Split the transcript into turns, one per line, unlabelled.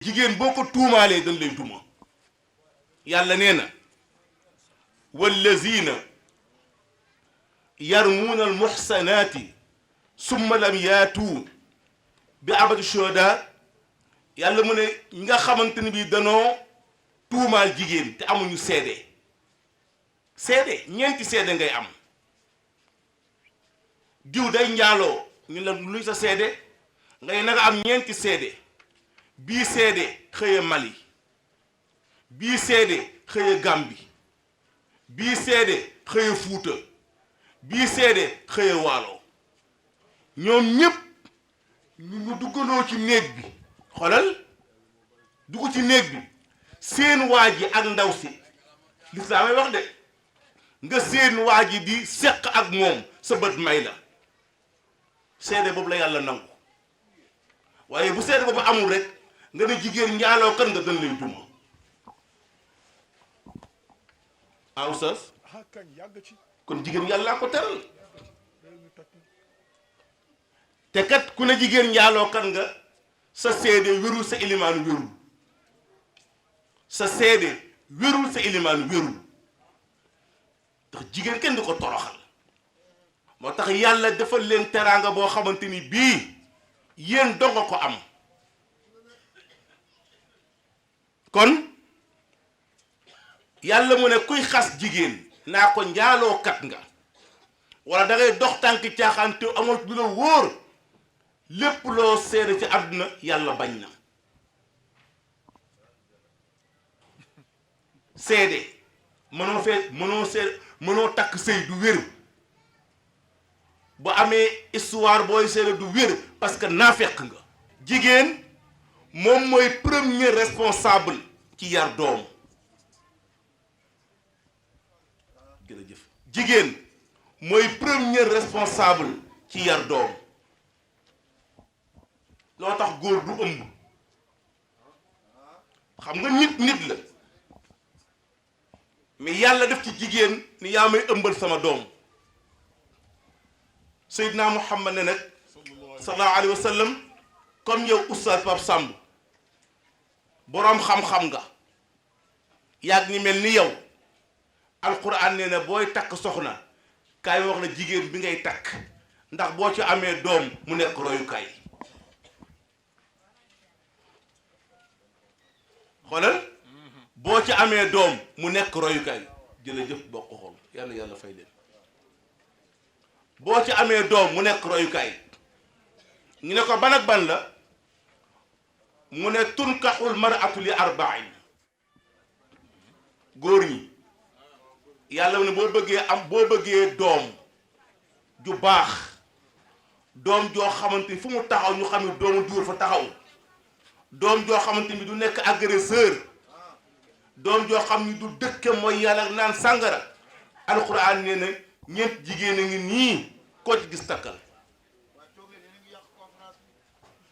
jigéen boo ko tuumaalee dañ lay duma yàlla nee na wallazina yarmuuna almuxsanaati summa lam yaatu bi abadi shuhada yàlla mu ne ñi nga xamante ni bii danoo tuumaal jigéen te amuñu seede ñeenti seede ngay am diw day njaaloo ñu la luy sa seede ngay nanga am ñeenti seede bii seede xëye Mali bii seede xëye Gambi bii seede xëye Fuuta bii seede xëye Waalo ñoom ñépp ñu duggandoo ci néeg bi xoolal dugg ci néeg bi seen waa ji ak ndaw si lislaamay wax de nga seen waa ji di seq ak moom sa bët may la seede boobu la yàlla nangu waaye bu seede boobu amul rek nga ne jigéen njaaloo kan nga dañ lay duma oustaz kon jigéen yàllaa ko teral te kat ku ne jigéen njaaloo kan nga sa seede wérul sa ilimaan wérul sa seede wérul sa ilimaan wérul tax jigéen kenn du ko toroxal moo tax yàlla defal leen teraanga boo xamante ni bii yéen donga ko am kon yàlla mu ne kuy xas jigéen naa ko njaalookat nga wala da ngay dox tànk caaxaan te amoo du la wóor lépp loo seede ci àdduna yàlla bañ na seede mënoo takk sëy du wér bu amee histoire booy seede du wér parce que naafeq nga jigéen moom mooy premier responsable ci yar doom jërëjëf jigéen mooy premier responsable ci yar doom loo tax góor du ëmb xam nga nit la mais yàlla def ci jigéen ni yaa may ëmbal sama doom Seydina Muhammad ne nag sallallahu alayhi wa sallam comme yow oustaz Pape Samb boroom xam-xam nga yàgg ñi mel ni yow alquran nee na booy takk soxna kaay wax la jigéen bi ngay takk ndax boo ci amee doom mu nekk royukaay xoolal boo ci amee doom mu nekk royukaay jërëjëf bokk xool yàlla yàlla fay leen boo ci amee doom mu nekk royukaay ñu ne ko ban ak ban la mu ne tunkaxul mar'atu li arba'in góor ñi yàlla mu ne boo bëggee doom ju baax doom joo xamante ni fu mu taxaw ñu xam ne doomu duur fa taxaw doom joo xamante ni du nekk agresseur doom joo xam ni du dëkke mooy yàlla ak naan sàngara alxuraan nee na ñeent jigéen a ngi nii koo ci gis takkal